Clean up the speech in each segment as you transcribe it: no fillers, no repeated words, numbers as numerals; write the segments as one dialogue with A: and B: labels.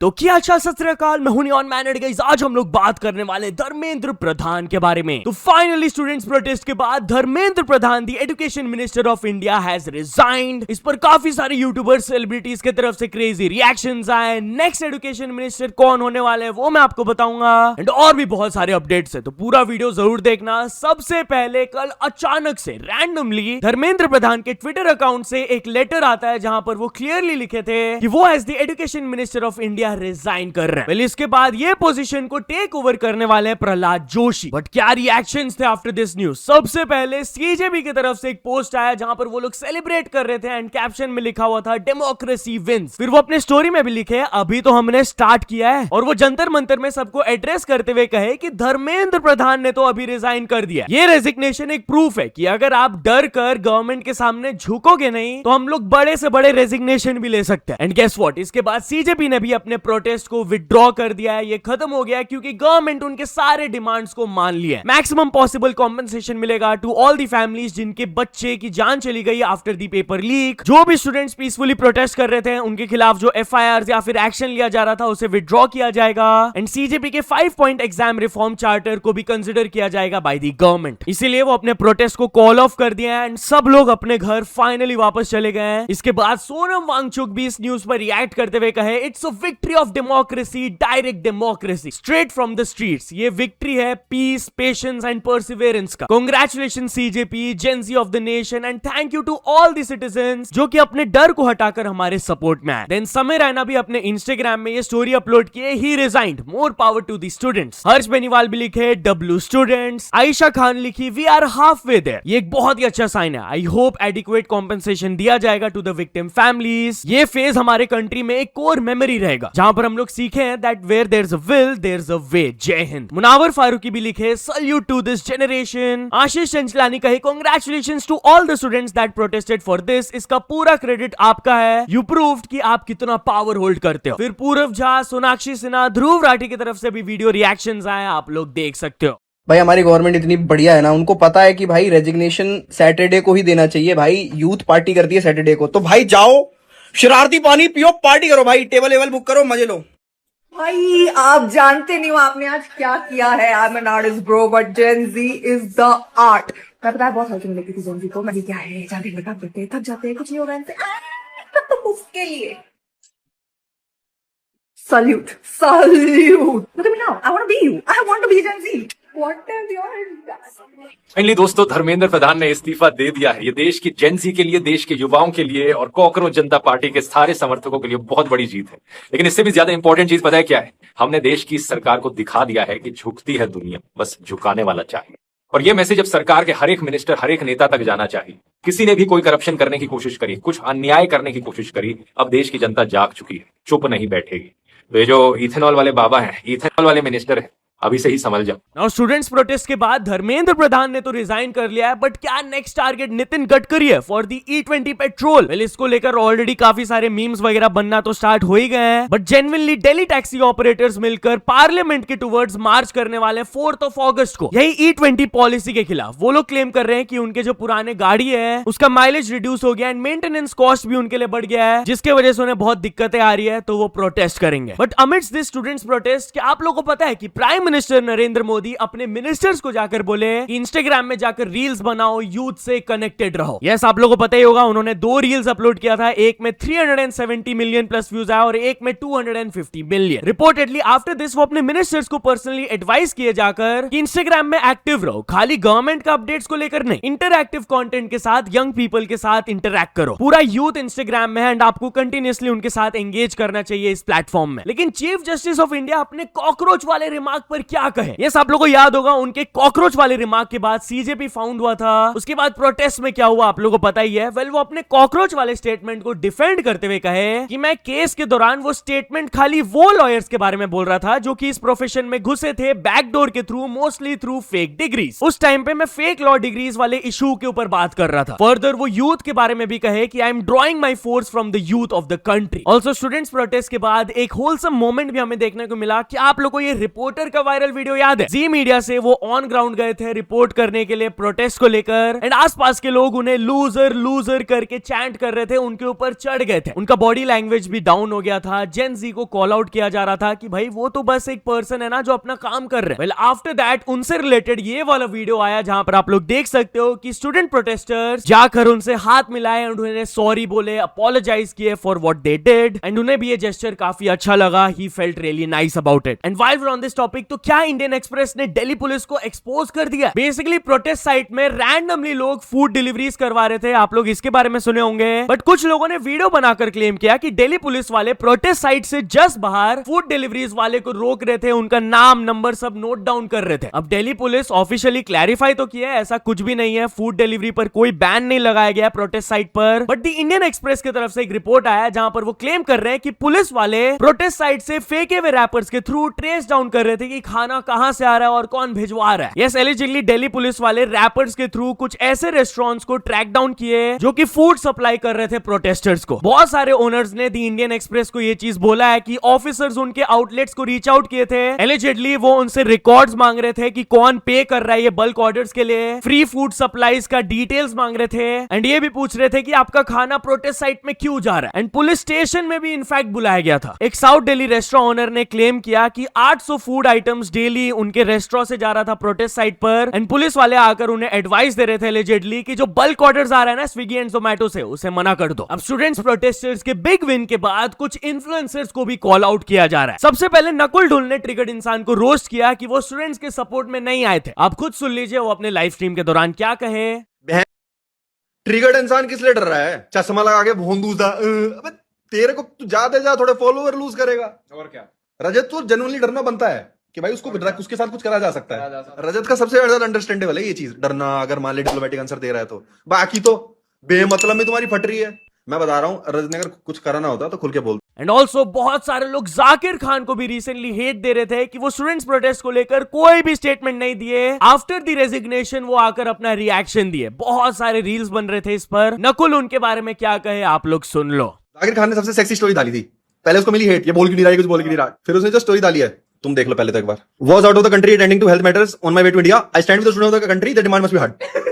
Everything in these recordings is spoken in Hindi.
A: तो क्या अच्छा सत श्री अकाल, मैं हूं नियॉन मैन एंड गाइस, आज हम लोग बात करने वाले धर्मेंद्र प्रधान के बारे में। तो फाइनली स्टूडेंट्स प्रोटेस्ट के बाद Dharmendra Pradhan the education minister of India has resigned. इस पर काफी सारे यूट्यूबर सेलिब्रिटीज की तरफ से क्रेजी रिएक्शंस आए। नेक्स्ट एजुकेशन मिनिस्टर कौन होने वाले हैं वो मैं आपको बताऊंगा एंड और भी बहुत सारे अपडेट्स है, तो पूरा वीडियो जरूर देखना। सबसे पहले कल अचानक से रैंडमली धर्मेंद्र प्रधान के ट्विटर अकाउंट से एक लेटर आता है जहां पर वो क्लियरली लिखे थे कि वो as the education minister of India resign कर रहे हैं। well, इसके बाद ये पोजीशन को टेक ओवर करने वाले हैं प्रहलाद जोशी। बट क्या रिएक्शंस थे आफ्टर दिस न्यूज? सबसे पहले सीजेपी की तरफ से एक पोस्ट आया जहां पर वो लोग सेलिब्रेट कर रहे थे एंड कैप्शन में लिखा हुआ था डेमोक्रेसी विंस। फिर वो अपने स्टोरी में भी लिखे अभी तो हमने स्टार्ट किया है, और वो जंतर मंतर में सबको एड्रेस करते हुए कहे कि धर्मेंद्र प्रधान ने तो अभी रिजाइन कर दिया। ये रेजिग्नेशन एक प्रूफ है कि अगर आप डर कर गवर्नमेंट के सामने झुकोगे नहीं तो हम लोग बड़े से बड़े रेजिग्नेशन भी ले सकते हैं। एंड गेस व्हाट, इसके बाद सीजेपी ने भी अपने प्रोटेस्ट को विड्रॉ कर दिया है। ये खत्म हो गया क्योंकि गवर्नमेंट उनके सारे डिमांड्स को मान लिया है। मैक्सिमम पॉसिबल कॉम्पेंसेशन मिलेगा टू ऑल दी फैमिलीज जिनके बच्चे की जान चली गई आफ्टर दी पेपर लीक। जो भी स्टूडेंट्स पीसफुली प्रोटेस्ट कर रहे थे उनके खिलाफ जो एफआईआर या फिर एक्शन लिया जा रहा था उसे विड्रॉ किया जाएगा। एंड सीजेपी के 5 पॉइंट एग्जाम रिफॉर्म चार्टर को भी कंसिडर किया जाएगा बाय दी गवर्नमेंट। इसीलिए वो अपने प्रोटेस्ट को कॉल ऑफ कर दिया एंड सब लोग अपने घर फाइनली वापस चले गए हैं। इसके बाद सोनम वांगचुक भी इस न्यूज पर रिएक्ट करते हुए कहे it's a victory of democracy, direct democracy straight from the streets. ये विक्ट्री है पीस, पेशेंस एंड परसिवेरेंस का। Congratulation CJP, Gen Z of the nation, and thank you to all the citizens जो कि अपने डर को हटाकर हमारे सपोर्ट में आए। देन समय रैना भी अपने इंस्टाग्राम में ये स्टोरी अपलोड किए, ही resigned, more power to the students. Harsh Beniwal भी लिखे डब्ल्यू स्टूडेंट्स। आयशा खान लिखी we are half way there. ये एक बहुत ही अच्छा साइन है। आई होप एडिक्वेट कॉम्पेंसेशन दिया जाएगा टू द विक्टिम फैमिलीज। ये फेज हमारे कंट्री में एक कोर मेमोरी रहेगा जहां पर हम लोग सीखे हैं that where there is a will there is a way. Jai Hind. Munawar Faruqui भी लिखे salute to this generation. Ashish Chanchlani कहे congratulations to all the students that protested for this. इसका पूरा क्रेडिट आपका है। यू प्रूव्ड कि आप कितना पावर होल्ड करते हो। फिर पूरव झा, सोनाक्षी सिन्हा, ध्रुव राठी की तरफ से भी वीडियो रिएक्शंस आए, आप लोग देख सकते हो।
B: भाई हमारी गवर्नमेंट इतनी बढ़िया है ना, उनको पता है कि भाई रेजिग्नेशन सैटरडे को ही देना चाहिए। भाई यूथ पार्टी करती है सैटरडे को, तो भाई जाओ शरारती पानी पियो, पार्टी करो भाई, टेबल वेबल बुक करो, मजे लो।
C: भाई आप जानते नहीं हो आपने आज क्या किया है। I am an artist bro but Gen Z is the art. मैं पता है बहुत हेल्पिंग लगी थी जेन जी को। मैं क्या है जाके लगा करते थक जाते हैं, कुछ नहीं होगा इनसे। उसके लिए salute salute. Look at me now. I want to be you. I want to be Gen Z. What have you done?
D: Finally दोस्तों, धर्मेंद्र प्रधान ने इस्तीफा दे दिया है। ये देश की जेंजी के लिए, देश के युवाओं के लिए और कॉकरोच जनता पार्टी के सारे समर्थकों के लिए बहुत बड़ी जीत है। लेकिन इससे भी ज्यादा इंपॉर्टेंट चीज पता है क्या है? हमने देश की सरकार को दिखा दिया है कि झुकती है दुनिया, बस झुकाने वाला चाहिए। और ये मैसेज अब सरकार के हर एक मिनिस्टर, हर एक नेता तक जाना चाहिए। किसी ने भी कोई करप्शन करने की कोशिश करी, कुछ अन्याय करने की कोशिश करी, अब देश की जनता जाग चुकी है, चुप नहीं बैठेगी। तो ये जो इथेनॉल वाले बाबा हैं, इथेनॉल वाले मिनिस्टर हैं, अभी से ही समझ जाओ।
A: नाउ स्टूडेंट्स प्रोटेस्ट के बाद धर्मेंद्र प्रधान ने तो रिजाइन कर लिया है, बट क्या नेक्स्ट टारगेट नितिन गडकरी है for the E20 petrol? Well, इसको लेकर ऑलरेडी काफी सारे मीम्स वगैरह बनना तो स्टार्ट हो ही गए हैं, but genuinely Delhi taxi operators मिलकर पार्लियामेंट के टुवर्ड्स मार्च करने वाले 4 अगस्त को यही E20 पॉलिसी के खिलाफ। वो लोग क्लेम कर रहे हैं कि उनके जो पुराने गाड़ी है उसका माइलेज रिड्यूस हो गया एंड मेंटेनेंस कॉस्ट भी उनके लिए बढ़ गया है, जिसके वजह से उन्हें बहुत दिक्कतें आ रही है, तो वो प्रोटेस्ट करेंगे। But amidst this students protest, क्या आप लोगों को पता है कि प्राइम मिनिस्टर नरेंद्र मोदी अपने मिनिस्टर्स को जाकर बोले कि इंस्टाग्राम में जाकर रील्स बनाओ, यूथ से कनेक्टेड रहो। यस, आप लोगों को पता ही होगा, उन्होंने 2 रील्स अपलोड किया था, एक में 370 मिलियन प्लस व्यूज आया और एक में 250 मिलियन। रिपोर्टेडली आफ्टर दिस वो अपने मिनिस्टर्स को पर्सनली एडवाइस किए जाकर कि इंस्टाग्राम में एक्टिव रहो, खाली गवर्नमेंट का अपडेट्स को लेकर नहीं, इंटरएक्टिव कंटेंट के साथ, यंग पीपल के साथ इंटरैक्ट करो। पूरा यूथ इंस्टाग्राम में है एंड आपको कंटिन्यूअसली उनके साथ एंगेज करना चाहिए इस प्लेटफॉर्म में। लेकिन चीफ जस्टिस ऑफ इंडिया अपने कॉकरोच वाले रिमार्क पर क्या कहे? आप लोगों को याद होगा, उनके कॉकरोच वाले रिमार्क के बाद सीजेपी फाउंड हुआ था। उसके बाद प्रोटेस्ट में क्या हुआ आप लोगों को पता ही है। वेल, वो अपने कॉकरोच वाले स्टेटमेंट को डिफेंड करते हुए कहे कि मैं केस के दौरान वो स्टेटमेंट खाली वो लॉयर्स के बारे में बोल रहा था जो कि इस प्रोफेशन में घुसे थे बैकडोर के through, mostly through fake degrees. उस टाइम पे मैं फेक लॉ डिग्रीज वाले इशू के ऊपर बात कर रहा था। फर्दर वो यूथ के बारे में भी कहे कि I am drawing my force from the youth of the country. Also students protest के बाद एक होलसम मोमेंट भी हमें देखने को मिला कि आप लोगों को ये रिपोर्टर का वायरल वीडियो याद है? जी मीडिया से वो ऑन ग्राउंड गए थे रिपोर्ट करने के लिए प्रोटेस्ट को लेकर, एंड आसपास के लोग उन्हें लूजर लूजर करके चैंट कर रहे थे, उनके ऊपर चढ़ गए थे। उनका बॉडी लैंग्वेज भी डाउन हो गया था। जेन जी को कॉल आउट किया जा रहा था कि भाई वो तो बस एक पर्सन है ना जो अपना काम कर रहे हैं। वेल आफ्टर दैट उनसे रिलेटेड ये वाला वीडियो आया जहां पर आप लोग देख सकते हो कि स्टूडेंट प्रोटेस्टर्स जाकर उनसे हाथ मिलाए और उन्हें सॉरी बोले, अपोलोजाइज किए for what they did, and उन्हें भी ये जेस्चर काफी अच्छा लगा। He felt really nice about it. And while we are on this topic, तो क्या इंडियन एक्सप्रेस ने दिल्ली पुलिस को एक्सपोज कर दिया? बेसिकली प्रोटेस्ट साइट में रैंडमली लोग फूड डिलीवरीज करवा रहे थे, आप लोग इसके बारे में सुने होंगे। बट कुछ लोगों ने वीडियो बनाकर क्लेम किया कि दिल्ली पुलिस वाले प्रोटेस्ट साइट से जस्ट बाहर फूड डिलीवरीज वाले को रोक रहे थे, उनका नाम नंबर सब नोट डाउन कर रहे थे। अब दिल्ली पुलिस ऑफिशियली क्लैरिफाई तो किया है ऐसा कुछ भी नहीं है, फूड डिलीवरी पर कोई बैन नहीं लगाया गया प्रोटेस्ट साइट पर। बट द इंडियन एक्सप्रेस की तरफ से एक रिपोर्ट आया जहां पर वो क्लेम कर रहे हैं कि पुलिस वाले प्रोटेस्ट साइट से फेंके हुए रैपर्स के थ्रू ट्रेस डाउन कर रहे थे कि खाना कहां से आ रहा है और कौन भिजवा रहा है। यस, एलिजिबली दिल्ली पुलिस वाले रैपर्स के थ्रू कुछ ऐसे रेस्टोरेंट्स को ट्रैक डाउन किए जो कि फूड सप्लाई कर रहे थे प्रोटेस्टर्स को। बहुत सारे ओनर्स ने द इंडियन एक्सप्रेस को ये चीज बोला है कि ऑफिसर्स उनके आउटलेट्स को रीच आउट किए थे। एलिजिबली वो उनसे रिकॉर्ड्स मांग रहे थे कि कौन पे कर रहा है ये बल्क ऑर्डर्स के लिए, फ्री फूड सप्लाईज का डिटेल्स मांग रहे थे, एंड ये भी पूछ रहे थे कि आपका खाना प्रोटेस्ट साइट में क्यों जा रहा है। एंड पुलिस स्टेशन में भी इनफैक्ट बुलाया गया था। एक साउथ दिल्ली रेस्टोरेंट ओनर ने क्लेम किया कि 800 फूड आइटम्स डेली उनके रेस्टोरेंट से जा रहा था प्रोटेस्ट साइट पर, एंड पुलिस वाले आकर उन्हें एडवाइस दे रहे थे एलिजिडली कि जो बल्क ऑर्डर्स आ रहा है ना स्विगी एंड जोमेटो से, उसे मना कर दो। अब स्टूडेंट्स प्रोटेस्टर्स के बिग विन के बाद कुछ इन्फ्लुएंसर्स को भी कॉल आउट किया जा रहा है। सबसे पहले नकुल ढुल ने ट्रिगर्ड इंसान को रोस्ट किया कि वो स्टूडेंट्स के सपोर्ट में नहीं आए थे। आप खुद सुन लीजिए वो अपने लाइव स्ट्रीम के दौरान क्या कहे।
E: ट्रिगर्ड इंसान किस लिए डर रहा है? चश्मा लगा के भोंदूसा, अबे तेरे को तू जाते जा थोड़े फॉलोअर लूज करेगा और क्या। रजत तो जेन्युइनली डरना बनता है कि भाई उसके साथ कुछ करा जा सकता है। रजत का सबसे ज्यादा अंडरस्टैंडेबल है ये चीज, डरना, अगर मान ले डिप्लोमेटिक आंसर दे रहा है तो। बाकी तो बेमतलब में तुम्हारी फट रही है। मैं बता रहा हूं, रजत ने अगर कुछ कराना होता तो खुल के बोल।
A: एंड ऑल्सो बहुत सारे लोग जाकिर खान को भी रिसेंटली हेट दे रहे थे कि वो स्टूडेंट्स प्रोटेस्ट को लेकर कोई भी स्टेटमेंट नहीं दिए। आफ्टर द रेजिग्नेशन वो आकर अपना रिएक्शन दिए। बहुत सारे रील्स बन रहे थे इस पर। नकुल उनके बारे में क्या कहे आप लोग सुन लो।
E: जाकिर खान ने सबसे सेक्सी स्टोरी डाली थी। पहले उसको मिली हेट, ये बोल क्यों नहीं रहा है, कुछ बोल क्यों नहीं रहा। फिर उसने जो स्टोरी डाली है तुम देख लो पहले तो एक बार। Was out of the country attending to health matters on my way to India. I stand with the students of the country, the demand must be heard.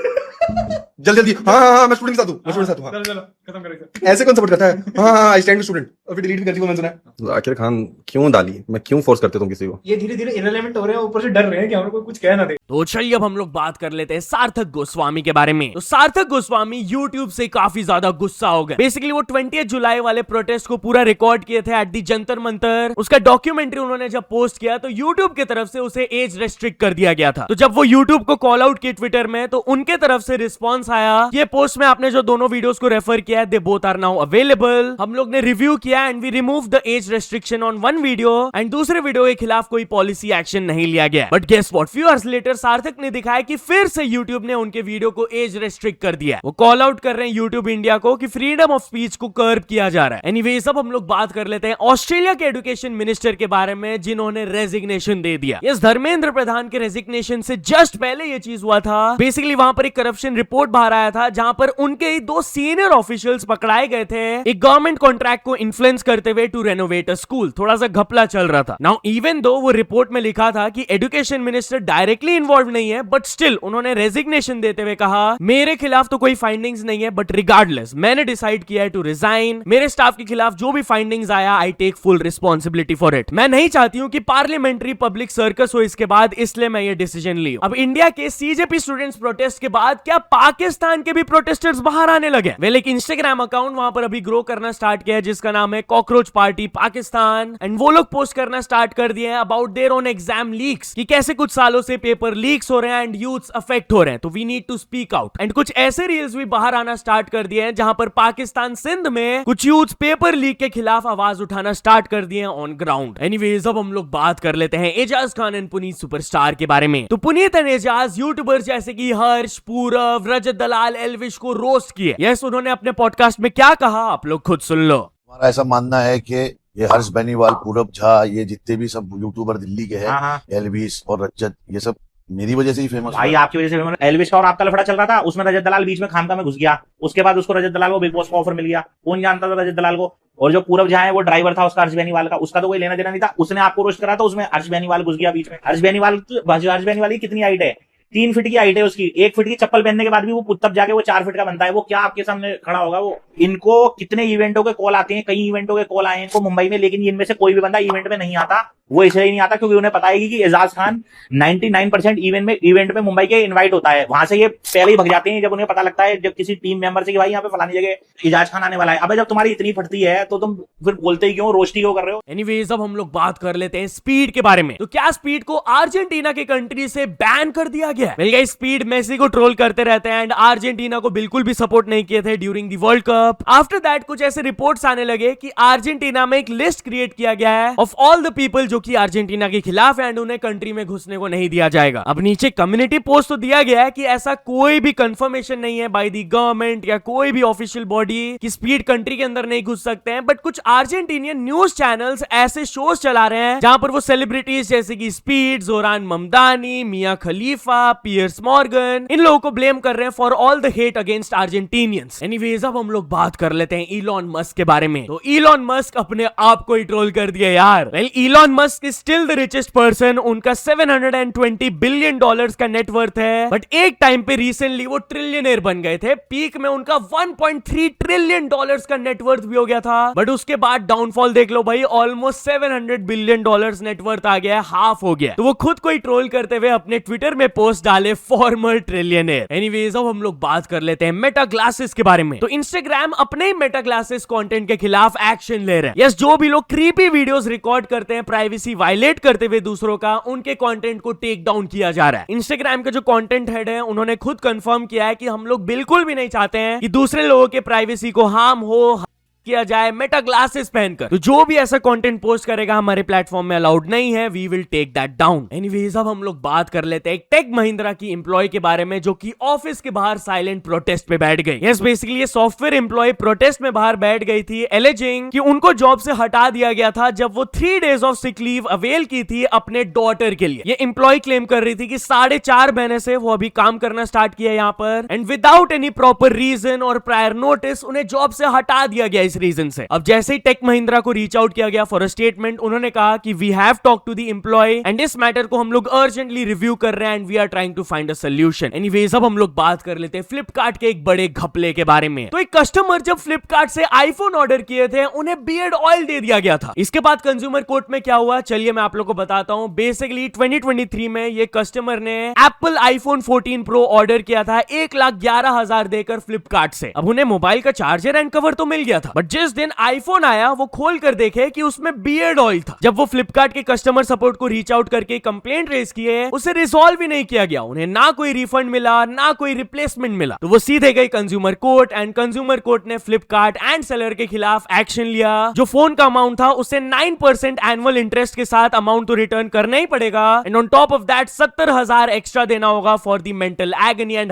E: जल्दी जल्दी, हाँ मैं स्टूडेंट के साथ हूँ, मैं स्टूडेंट के साथ हूँ, हाँ। चलो खत्म करेंगे। ऐसे कौन सपोर्ट करता है? हाँ आई स्टैंड विद स्टूडेंट, और फिर डिलीट भी कर दी वो मैंने सुना है। जाकिर खान क्यों डाली? मैं क्यों फोर्स करते तुम किसी को? ये धीरे धीरे इररिलेवेंट हो रहे हैं, ऊपर से डर रहे हैं कि हमें कोई कुछ कह ना दे।
A: तो चलिए अब हम लोग बात कर लेते हैं सार्थक गोस्वामी के बारे में। तो सार्थक गोस्वामी यूट्यूब से काफी ज्यादा गुस्सा हो गए। बेसिकली वो 20 जुलाई वाले प्रोटेस्ट को पूरा रिकॉर्ड किए थे एट दी जंतर मंतर। उसका डॉक्यूमेंट्री उन्होंने जब पोस्ट किया तो यूट्यूब की तरफ से उसे एज रेस्ट्रिक्ट कर दिया गया था। तो जब वो यूट्यूब को कॉल आउट किए ट्विटर में, तो उनके तरफ से रिस्पॉन्स आया। ये पोस्ट में आपने जो दोनों वीडियोस को रेफर किया है, they both are now available. हम लोग ने रिव्यू किया and we remove the age restriction on one video, and दूसरे वीडियो के खिलाफ कोई पॉलिसी एक्शन नहीं लिया गया। But guess what, few hours later Sarthak ने दिखाया कि फिर से यूट्यूब ने उनके वीडियो को एज रेस्ट्रिक्ट कर दिया। वो कॉल आउट कर रहे हैं यूट्यूब इंडिया को कि फ्रीडम ऑफ स्पीच को कर्ब किया जा रहा है। एनीवेज अब हम लोग बात कर लेते हैं ऑस्ट्रेलिया के एजुकेशन मिनिस्टर के बारे में जिन्होंने रेजिग्नेशन दे दिया। यस, धर्मेंद्र प्रधान के रेजिग्नेशन से जस्ट पहले ये चीज हुआ था। बेसिकली वहां पर एक करप्शन रिपोर्ट बाहर आया था जहां पर उनके ही 2 सीनियर ऑफिशियल्स पकड़ाए गए थे एक गवर्नमेंट कॉन्ट्रैक्ट को इन्फ्लुएंस करते हुए टू रेनोवेट अ स्कूल। थोड़ा सा घपला चल रहा था। नाउ इवन दो वो रिपोर्ट में लिखा था कि एजुकेशन मिनिस्टर डायरेक्टली इन्वॉल्व नहीं है, बट स्टिल उन्होंने रेजिग्नेशन देते हुए कहा मेरे खिलाफ तो कोई फाइंडिंग्स नहीं है, बट रिगार्डलेस मैंने डिसाइड किया है टू रिजाइन। मेरे स्टाफ के खिलाफ जो भी फाइंडिंग्स आया, I take full responsibility for it. मैं नहीं चाहती हूं कि पार्लियामेंट्री पब्लिक सर्कस हो इसके बाद, इसलिए मैं ये डिसीजन ली। अब इंडिया के सीजेपी स्टूडेंट्स प्रोटेस्ट के बाद क्या पाकिस्तान के भी प्रोटेस्टर्स बाहर आने लगे? वेल, एक इंस्टाग्राम अकाउंट वहां पर अभी ग्रो करना स्टार्ट किया है जिसका नाम है कॉकरोच पार्टी पाकिस्तान, एंड वो लोग पोस्ट करना स्टार्ट कर दिए हैं about their own exam leaks कि कैसे कुछ सालों से पेपर लीक्स हो रहे हैं एंड यूथ्स अफेक्ट हो रहे हैं, तो we need to speak out. And कुछ ऐसे रील्स भी बाहर आना स्टार्ट कर दिए हैं जहां पर पाकिस्तान सिंध में कुछ यूथ्स पेपर लीक के खिलाफ आवाज उठाना स्टार्ट कर दिए हैं ऑन ग्राउंड। एनीवेज अब हम लोग बात कर लेते हैं एजाज खान एंड पुनीत सुपरस्टार के बारे में। तो पुनीत एंड एजाज यूट्यूबर जैसे कि हर्ष, पूरव, रजत दलाल, एल्विश को रोस्ट किए। यस, उन्होंने अपने पॉडकास्ट में क्या कहा आप लोग खुद सुन लो।
F: हमारा ऐसा मानना है कि ये हर्ष बेनीवाल, पूरब झा, ये जितने भी सब यूट्यूबर दिल्ली के हैं, एल्विस और रजत, ये सब मेरी वजह से ही फेमस
G: भाई आपकी वजह से एलविश का और आपका लफड़ा चल रहा था, उसमें रजत दलाल बीच में खामखा में घुस गया। उसके बाद उसको रजत दलाल को बिग बॉस का ऑफर मिल गया। कौन जानता था रजत दलाल को? और जो पूरब जहां है वो ड्राइवर था उसका, हर्ष बेनीवाल का, उसका तो कोई लेना देना नहीं था। उसने आपको रोस्ट करा था, उसमें हर्ष बेनीवाल घुस गया बीच में। हर्ष बेनीवाल की कितनी हाइट है? 3 फीट की हाइट है उसकी। 1 फीट की चप्पल पहनने के बाद भी वो तब जाके वो 4 फीट का बनता है। वो क्या आपके सामने खड़ा होगा? वो इनको कितने इवेंटों के कॉल आते हैं, कई इवेंटों के कॉल आए हैं इनको मुंबई में, लेकिन इनमें से कोई भी बंदा इवेंट में नहीं आता। वो इसलिए नहीं आता क्योंकि उन्हें पता है कि एजाज खान 99% इवेंट में मुंबई के इनवाइट होता है। वहां से ये पहले ही भग जाते हैं जब उन्हें पता लगता है, जब किसी टीम मेंबर से कि भाई यहाँ पे फलानी जगह एजाज खान आने वाला है। अबे जब तुम्हारी इतनी फटती है तो तुम फिर बोलते ही क्यों, रोस्टी क्यों कर रहे हो?
A: एनीवेज अब हम लोग बात कर लेते हैं स्पीड के बारे में। तो क्या स्पीड को अर्जेंटीना के कंट्री से बैन कर दिया गया है? मिल स्पीड मेसी को ट्रोल करते रहते हैं एंड अर्जेंटीना को बिल्कुल भी सपोर्ट नहीं किए थे during the world cup. After that कुछ ऐसे रिपोर्ट्स आने लगे कि अर्जेंटीना में एक लिस्ट क्रिएट किया गया है ऑफ ऑल द पीपल जो कि अर्जेंटीना के खिलाफ है एंड उन्हें कंट्री में घुसने को नहीं दिया जाएगा। अब नीचे कम्युनिटी पोस्ट तो दिया गया है कि ऐसा कोई भी कंफर्मेशन नहीं है बाय द गवर्नमेंट या कोई भी ऑफिशियल बॉडी कि स्पीड कंट्री के अंदर नहीं घुस सकते हैं। बट कुछ अर्जेंटीनियन न्यूज चैनल्स ऐसे शोज चला रहे हैं जहां पर वो सेलिब्रिटीज जैसे कि Speed, Zohran Mamdani, Mia Khalifa, Piers Morgan, इन लोगों को ब्लेम कर रहे हैं for all the hate against Argentinians. Anyways अब हम लोग बात कर लेते हैं इलॉन मस्क के बारे में। तो इलॉन मस्क अपने आप को ही ट्रोल कर दिया यार। Well Elon Musk is still the richest person. उनका $720 बिलियन का नेटवर्थ है। बट एक टाइम पे रिसेंटली वो ट्रिलियनर बन गए थे। पीक में उनका $1.3 ट्रिलियन का नेटवर्थ भी हो गया था। बट उसके बाद डाउनफॉल देख लो भाई, ऑलमोस्ट $700 बिलियन नेटवर्थ आ गया है, हाफ हो गया। तो वो खुद को ही ट्रोल करते हुए अपने ट्विटर में पोस्ट डाले फॉर्मर ट्रिलियनर। एनीवेज अब हम लोग बात कर लेते हैं मेटा ग्लासेस के बारे में। तो इंस्टाग्राम अपने ही मेटा ग्लासेस कंटेंट के खिलाफ एक्शन ले रहे हैं। यस, जो भी लोग क्रीपी वीडियोस रिकॉर्ड करते हैं प्राइवेसी वायलेट करते हुए दूसरों का, उनके कंटेंट को टेक डाउन किया जा रहा है। इंस्टाग्राम के जो कंटेंट हेड है उन्होंने खुद कंफर्म किया है कि हम लोग बिल्कुल भी नहीं चाहते हैं कि दूसरे लोगों के प्राइवेसी को हार्म हो किया जाए मेटा ग्लासेस पहनकर। तो जो भी ऐसा कंटेंट पोस्ट करेगा हमारे प्लेटफॉर्म में अलाउड नहीं है, we will take that down. Anyways अब हम लोग बात कर लेते हैं टेक महिंद्रा की एम्प्लॉय के बारे में जो कि ऑफिस के बाहर साइलेंट प्रोटेस्ट पे बैठ गई। यस, बेसिकली ये सॉफ्टवेयर एम्प्लॉय प्रोटेस्ट में बाहर बैठ गई थी, एलिजिंग कि उनको जॉब से हटा दिया गया था जब वो 3 days of sick leave avail की थी अपने डॉटर के लिए। ये एम्प्लॉय क्लेम कर रही थी कि 4.5 महीने से वो अभी काम करना स्टार्ट किया यहाँ पर and without any proper reason और प्रायर नोटिस उन्हें जॉब से हटा दिया गया रीजन से। अब जैसे ही टेक महिंद्रा को रीच आउट किया गया फॉर अ स्टेटमेंट, उन्होंने कहा कि we have talk to the employ and इस मैटर को हम लोग अर्जेंटली रिव्यू कर रहे हैं and we are trying to find a solution. Anyways अब हम लोग बात कर लेते हैं फ्लिपकार्ट के एक बड़े घपले के बारे में। तो एक कस्टमर जब फ्लिपकार्ट से आईफोन ऑर्डर किए थे, उन्हें बियर्ड ऑयल दे दिया गया था। इसके बाद कंज्यूमर कोर्ट में क्या हुआ, चलिए मैं आप लोग को बताता हूं। बेसिकली 2023 में ये कस्टमर ने एप्पल आईफोन 14 प्रो ऑर्डर किया था 1,11,000 देकर फ्लिपकार्ट से। अब उन्हें मोबाइल का चार्जर एंड कवर तो मिल गया था, बट जिस दिन आईफोन आया वो खोल कर देखे कि उसमें बियर्ड ऑयल था। जब वो फ्लिपकार्ट के कस्टमर सपोर्ट को रीच आउट करके कंप्लेंट रेज किए, उसे रिजॉल्व भी नहीं किया गया। उन्हें ना कोई रिफंड मिला ना कोई रिप्लेसमेंट मिला। तो वो सीधे गए consumer court and consumer court ने फ्लिपकार्ट एंड सेलर के खिलाफ एक्शन लिया। जो फोन का अमाउंट था उससे 9% एनुअल इंटरेस्ट के साथ अमाउंट तो रिटर्न करना ही पड़ेगा and on top of that 70,000 extra देना होगा for the mental agony end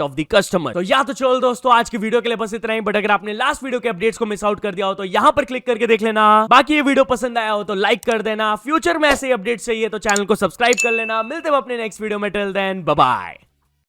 A: of the customer. तो या तो चलो दोस्तों, आज की वीडियो के लिए बस इतना ही। बट अगर आपने लास्ट वीडियो के अपडेट्स को मिस आउट कर दिया हो तो यहां पर क्लिक करके देख लेना। बाकी ये वीडियो पसंद आया हो तो लाइक कर देना। फ्यूचर में ऐसे अपडेट्स चाहिए तो चैनल को सब्सक्राइब कर लेना। मिलते हैं अपने नेक्स्ट वीडियो में। Till then bye bye.